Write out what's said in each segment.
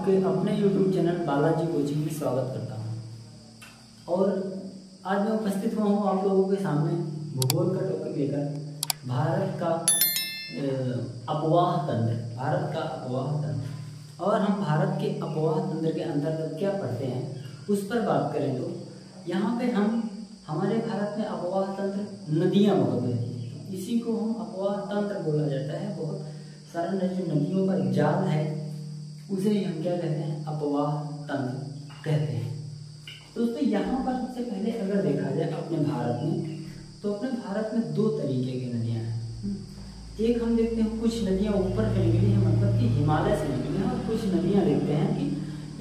आपके अपने YouTube channel Balaji coaching में स्वागत करता हूं। और आज मैं उपस्थित हुआ हूं आप लोगों के सामने भूगोल का टॉपिक लेकर भारत का अपवाह तंत्र और हम भारत के अपवाह तंत्र के अंतर्गत क्या पढ़ते हैं उस पर बात करें तो यहाँ पे हमारे भारत में अपवाह तंत्र नदियाँ बहुत बहती हैं, इसी को हम अपवाह तंत्र बोला जाता है। बहुत सारा जो नदियों का जाल है उसे हम क्या कहते हैं, अपवाह तंत्र कहते हैं। दोस्तों यहाँ पर सबसे पहले अगर देखा जाए अपने भारत में, तो अपने भारत में दो तरीके की नदियाँ हैं। एक हम देखते हैं कुछ नदियाँ ऊपर से निकली हैं, मतलब कि हिमालय से निकली हैं, और कुछ नदियाँ देखते हैं कि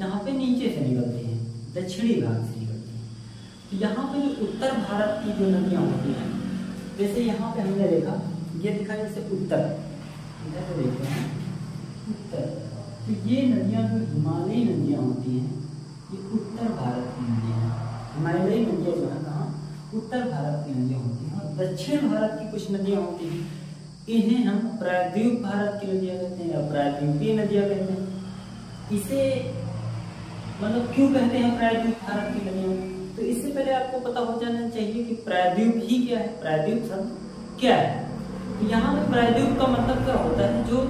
यहाँ पे नीचे से निकलती हैं, दक्षिणी भाग से निकलती हैं। तो यहाँ पे जो उत्तर भारत की जो नदियाँ होती हैं, जैसे यहाँ पे हमने देखा, ये दिखा जैसे उत्तर, इधर से देखते हैं उत्तर, तो ये नदियाँ जो हिमालयी नदियाँ होती हैं ये उत्तर भारत की नदियाँ हैं। हिमालयी नदियाँ जो है कहाँ, उत्तर भारत की नदियाँ होती हैं। और दक्षिण भारत की कुछ नदियाँ होती हैं, इन्हें हम प्रायद्वीप भारत की नदियाँ कहते हैं या प्रायद्वीपीय नदियाँ कहते हैं। इसे मतलब क्यों कहते हैं प्रायद्वीप भारत की नदियाँ, तो इससे पहले आपको पता हो जाना चाहिए कि प्रायद्वीप ही क्या है, प्रायद्वीप शब्द क्या है। तो यहाँ पे प्रायद्वीप का मतलब क्या होता है, जो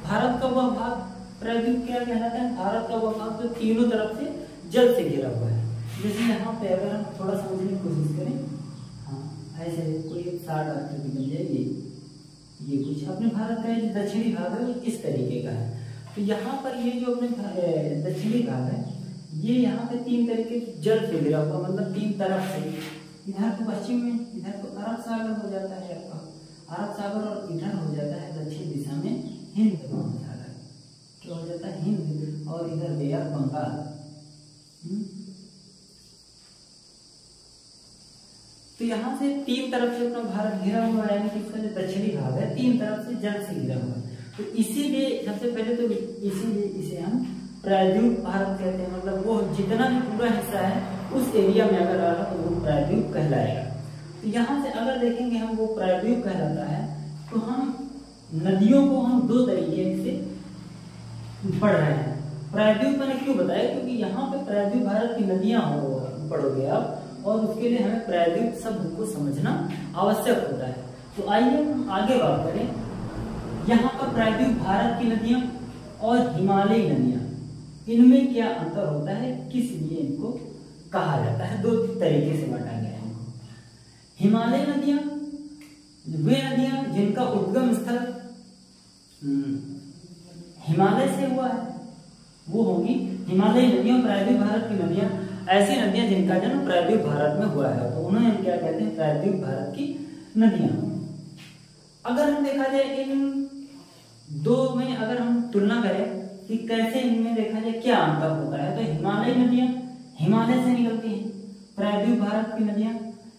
भारत का वह भाग, प्रायद्वीप क्या कहलाता है, भारत का वह भाग जो तीनों तरफ से जल से घिरा हुआ है। जैसे यहाँ पे अगर हम थोड़ा समझने की कोशिश करें, हाँ ऐसे कोई एक 60 आकृति बन जाएगी, ये कुछ अपने भारत का जो दक्षिणी भाग है वो इस तरीके का है। तो यहाँ पर ये जो अपने दक्षिणी भाग है, ये यहाँ पे 3 तरीके जल से घिरा हुआ, मतलब 3 तरफ से, इधर तो पश्चिम में, इधर तो अरब सागर हो जाता है आपका अरब सागर, और इधर हो जाता है दक्षिण दिशा में हिंद महासागर, क्या हो जाता है हिंद, और इधर बे ऑफ बंगाल। तो यहाँ से 3 तरफ से अपना भारत घिरा हुआ है, यानी कि इसका जो दक्षिणी भाग है 3 तरफ से जल से घिरा हुआ है। तो इसीलिए सबसे पहले तो इसीलिए इसे हम प्रायद्वीप भारत कहते हैं। मतलब वो जितना भी पूरा हिस्सा है उस एरिया में अगर आ रहा तो वो प्रायद्वीप कहलाएगा। तो यहाँ से अगर देखेंगे हम वो प्रायद्वीप कहलाता है, तो हम नदियों को हम 2 तरीके से पढ़ रहे हैं। प्रायद्वीप मैंने क्यों बताया, क्योंकि यहाँ पे प्रायद्वीप भारत की नदियां पढ़ोगे आप, और उसके लिए हमें प्रायद्वीप शब्द को समझना आवश्यक होता है। तो आइए हम आगे बात करें, यहाँ पर प्रायद्वीप भारत की नदियां और हिमालयी नदियां, इनमें क्या अंतर होता है, किस लिए इनको कहा जाता है, 2 तरीके से बांटा गया है इनको। हिमालयी नदियां वे नदियां जिनका उद्गम स्थल हिमालय से हुआ है, वो होगी हिमालयी नदियां। प्रायद्वीप भारत की नदियां ऐसी नदियां जिनका जन्म प्रायद्वीप भारत में हुआ है, तो उन्हें हम क्या कहते हैं, प्रायद्वीप भारत की नदियां। अगर हम देखा जाए इन 2 में अगर हम तुलना करें कि कैसे इनमें देखा जाए क्या अंतर होता है, तो हिमालयी नदियां हिमालय से निकलती हैं, प्रायद्वीप भारत की नदियां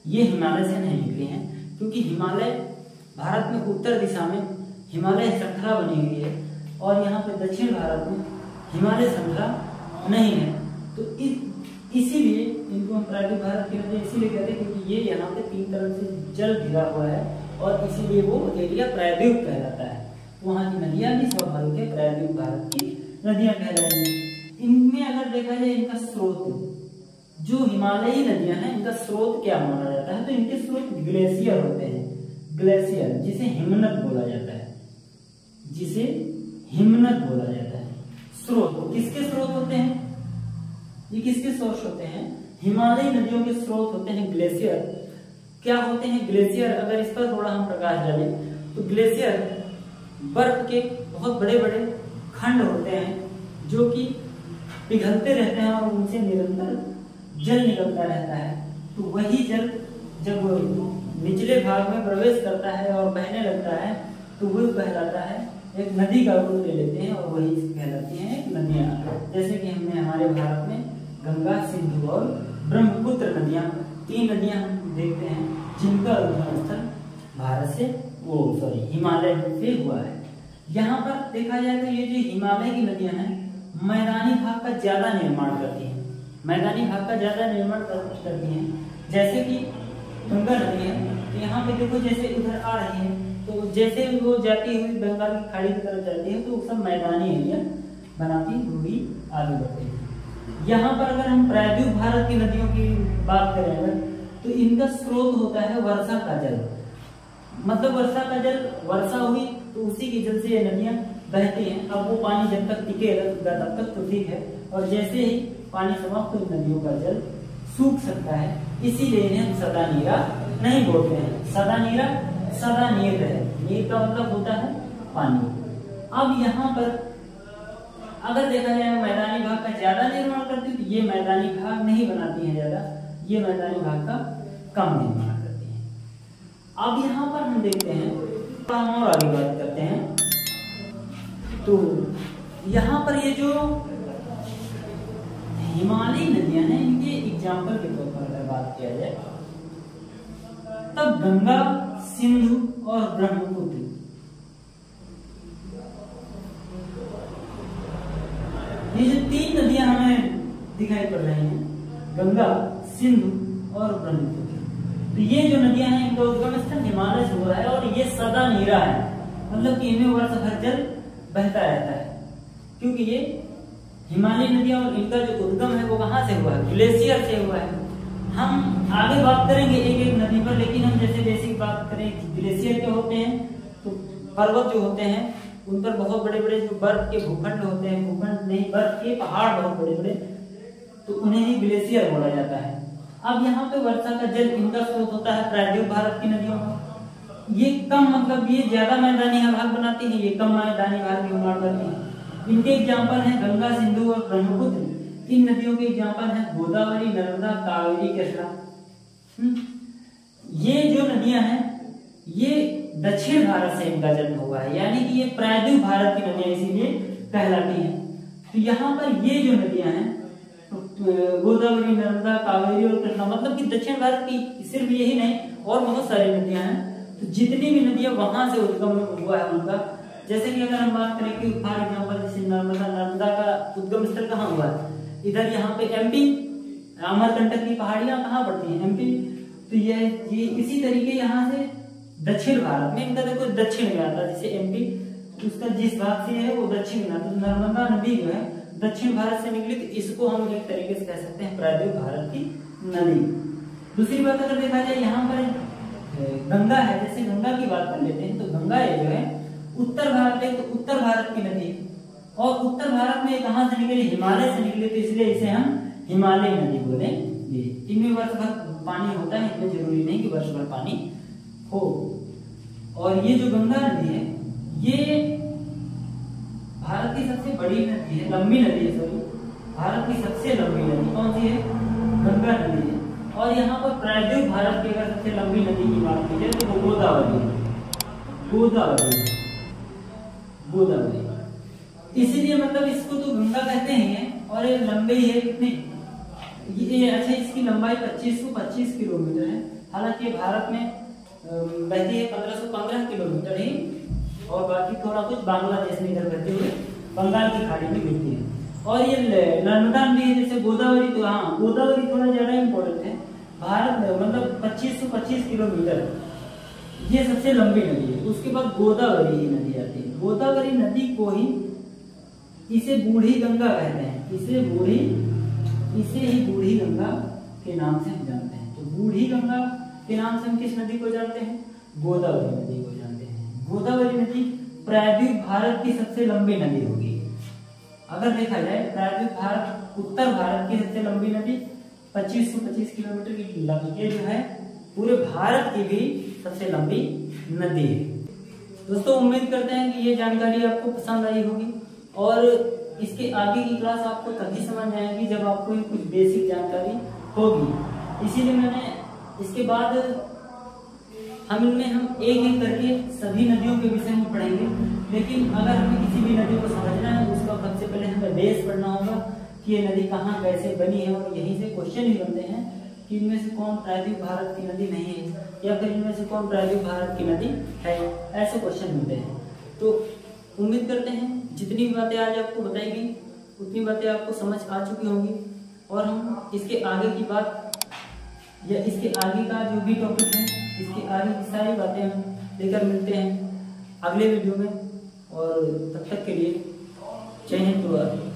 ये हिमालय से नहीं निकली हैं, क्योंकि हिमालय भारत में उत्तर दिशा में हिमालय श्रृंखला बनी हुई है, और यहाँ पे दक्षिण भारत में हिमालय श्रृंखला नहीं है। तो इसीलिए इनको हम प्रायद्वीप भारत की नदियां इसीलिए कहते हैं क्योंकि ये यहाँ पे 3 तरफ से जल घिरा हुआ है, और इसीलिए वो एरिया प्रायद्वीप कहलाता है। वहाँ की नदियां भी स्वाभाविक है प्रायद्वीप भारत की नदियां कहलाएंगी। इनमें अगर देखा जाए इनका स्रोत, जो हिमालयी नदियां हैं इनका स्रोत क्या माना जाता है, तो इनके स्रोत ग्लेशियर होते हैं, ग्लेशियर, जिसे हिमनद बोला जाता है, जिसे हिमनद बोला जाता है। स्रोत किसके स्रोत होते हैं, ये किसके सोर्स होते हैं, हिमालयी नदियों के स्रोत होते हैं ग्लेशियर। क्या होते हैं ग्लेशियर, अगर इस पर थोड़ा हम प्रकाश डालें तो ग्लेशियर बर्फ के बहुत बड़े बड़े खंड होते हैं जो कि पिघलते रहते हैं, और उनसे निरंतर जल निकलता रहता है। तो वही जल जब निचले भाग में प्रवेश करता है और बहने लगता है, तो वो कहलाता है, एक नदी का रूप ले लेते हैं, और वही कहलाती हैं नदियां। जैसे कि हमने हमारे भारत में गंगा, सिंधु और ब्रह्मपुत्र नदियां, 3 नदियां हम देखते हैं जिनका उद्गम स्थल भारत से हिमालय से हुआ है। यहाँ पर देखा जाए तो ये जो हिमालय की नदियां हैं मैदानी भाग का ज्यादा निर्माण करती हैं, मैदानी भाग का ज्यादा निर्माण करती हैं। जैसे कि गंगा नदी है, तो यहाँ पे देखो जैसे उधर आ रही है, तो जैसे वो जाती हुई बंगाल की खाड़ी की तरफ जाती है, तो सब मैदानी एरिया बनाती हुई आगे बढ़ती है। यहाँ पर अगर हम प्रायद्वीप भारत की नदियों की बात करें अगर, तो इनका स्रोत होता है वर्षा का जल। मतलब वर्षा का जल, वर्षा हुई तो उसी के जल से ये नदियां बहती हैं। अब वो पानी जब तक टिकेगा तब तक तो ठीक है, और जैसे ही पानी समाप्त तो नदियों का जल सूख सकता है, इसीलिए इन्हें सदा नीरा नहीं बोलते हैं। सदा नीरा सदा नीर है, नीर का मतलब होता है पानी। अब यहाँ पर अगर देखा जाए मैदानी भाग का ज्यादा निर्माण करती है, तो ये मैदानी भाग नहीं बनाती है ज्यादा, ये मैदानी भाग का कम निर्माण करती है। अब यहाँ पर हम देखते हैं, हम और आगे बात करते हैं, तो यहाँ पर ये जो हिमालयी नदियां हैं, इनके एग्जाम्पल के तौर पर अगर बात किया जाए, तब गंगा, सिंधु और ब्रह्मपुत्र, ये जो तीन नदियां हमें दिखाई पड़ रही हैं, गंगा, सिंधु और ब्रह्मपुत्र, तो ये जो नदियां हैं इनका उद्गम स्थल हिमालय से हो रहा है और ये सदा नीरा है। मतलब कि इनमें वर्ष भर जल बहता रहता है, क्योंकि ये हिमालयी नदियां और इनका जो उद्गम है वो कहाँ से हुआ है? ग्लेशियर से हुआ है। हम आगे बात करेंगे एक एक नदी पर, लेकिन हम जैसे बेसिक बात करें, ग्लेशियर क्या होते हैं, तो पर्वत जो होते हैं उन पर बहुत बड़े बड़े जो बर्फ के भूखंड होते हैं, भूखंड नहीं बर्फ के पहाड़ बहुत बड़े बड़े, तो उन्हें ही ग्लेशियर बोला जाता है। अब यहाँ पे वर्षा का जल इनका स्रोत होता है प्रायद्वीप भारत की नदियों में। ये कम, मतलब ये ज्यादा मैदानी भाग बनाती है, ये कम मैदानी भाग निर्माण करती है। इनके एग्जाम्पल हैं गंगा, सिंधु और ब्रह्मपुत्र। इन नदियों के एग्जाम्पल हैं गोदावरी, नर्मदा, कावेरी, कृष्णा। ये जो नदियां हैं ये दक्षिण भारत से इनका जन्म हुआ है, यानी कि ये प्रायद्वीप भारत की नदियां इसीलिए कहलाती हैं। तो यहाँ पर ये जो नदियां हैं गोदावरी, नर्मदा, कावेरी और कृष्णा, मतलब कि दक्षिण भारत की सिर्फ यही नहीं और बहुत सारी नदियां हैं। तो जितनी भी नदियां वहां से उद्गम हुआ है उनका, जैसे कि अगर हम बात करें कि फॉर एग्जाम्पल जैसे नर्मदा का उद्गम स्थल कहाँ हुआ है, इधर यहाँ पे एमपी, अमरकंटक की पहाड़ियां कहाँ पड़ती हैं? एमपी। तो ये इसी तरीके यहाँ से दक्षिण भारत में इनका देखो दक्षिण में आता है, जैसे एमपी उसका जिस भाग से है वो दक्षिण में आता है। तो नर्मदा नदी जो है दक्षिण भारत से निकली, तो इसको हम एक तरीके से कह सकते हैं प्रायद्वीप भारत की नदी। दूसरी बात अगर देखा जाए, यहाँ पर गंगा है, जैसे गंगा की बात कर लेते हैं, तो गंगा ये जो है उत्तर भारत है, तो उत्तर भारत की नदी, और उत्तर भारत में कहां से निकली? हिमालय से निकली, तो इसलिए इसे हम हिमालय नदी बोलेंगे। इनमें वर्ष भर पानी होता है, इनमें जरूरी नहीं कि वर्ष भर पानी हो। और ये जो गंगा नदी है ये भारत की सबसे बड़ी नदी है, लंबी नदी है, सॉरी, भारत की सबसे लंबी नदी कौन सी है? गंगा नदी है। और यहाँ पर प्रायद्वीप भारत की अगर सबसे लंबी नदी की बात की जाए तो वो गोदावरी है, गोदावरी। इसीलिए मतलब इसको तो गंगा कहते हैं, और ये लंबी है कितनी? ये अच्छा, इसकी लंबाई 2525 किलोमीटर है। हालांकि भारत में बहती है 1515 किलोमीटर ही, और बाकी थोड़ा कुछ बांग्लादेश में इधर बहते हुए बंगाल की खाड़ी में गिरती है। और ये नर्मदा नदी जैसे गोदावरी, तो हाँ गोदावरी थोड़ा ज्यादा इंपॉर्टेंट है भारत में, मतलब 2525 किलोमीटर ये सबसे लंबी नदी है। उसके बाद गोदावरी ही नदी आती है। गोदावरी नदी को ही इसे बूढ़ी गंगा कहते हैं, इसे ही बूढ़ी गंगा के नाम से हम जानते हैं। तो बूढ़ी गंगा के नाम से हम किस नदी को जानते हैं? गोदावरी नदी को जानते हैं। गोदावरी नदी प्रायद्वीप भारत की सबसे लंबी नदी होगी। अगर देखा जाए प्रायद्वीप भारत, उत्तर भारत की सबसे लंबी नदी 2525 किलोमीटर की लंबी जो है, पूरे भारत की भी सबसे लंबी नदी है। दोस्तों उम्मीद करते हैं कि ये जानकारी आपको पसंद आई होगी, और इसके आगे की क्लास आपको तभी समझ आएगी जब आपको कुछ बेसिक जानकारी होगी। इसीलिए मैंने इसके बाद हम एक एक करके सभी नदियों के विषय में पढ़ेंगे। लेकिन अगर हमें किसी भी नदी को समझना है, उसका सबसे पहले हमें बेस पढ़ना होगा कि ये नदी कहाँ कैसे बनी है, और यहीं से क्वेश्चन ही बनते हैं कि इनमें से कौन प्रायद्वीप भारत की नदी नहीं है, या फिर इनमें से कौन प्रायद्वीप भारत की नदी है, ऐसे क्वेश्चन मिलते हैं। तो उम्मीद करते हैं जितनी बातें आज आपको बताई गई उतनी बातें आपको समझ आ चुकी होंगी, और हम इसके आगे की बात या इसके आगे का जो भी टॉपिक है, इसके आगे की सारी बातें हम लेकर मिलते हैं अगले वीडियो में। और तब तक के लिए जय हिंद।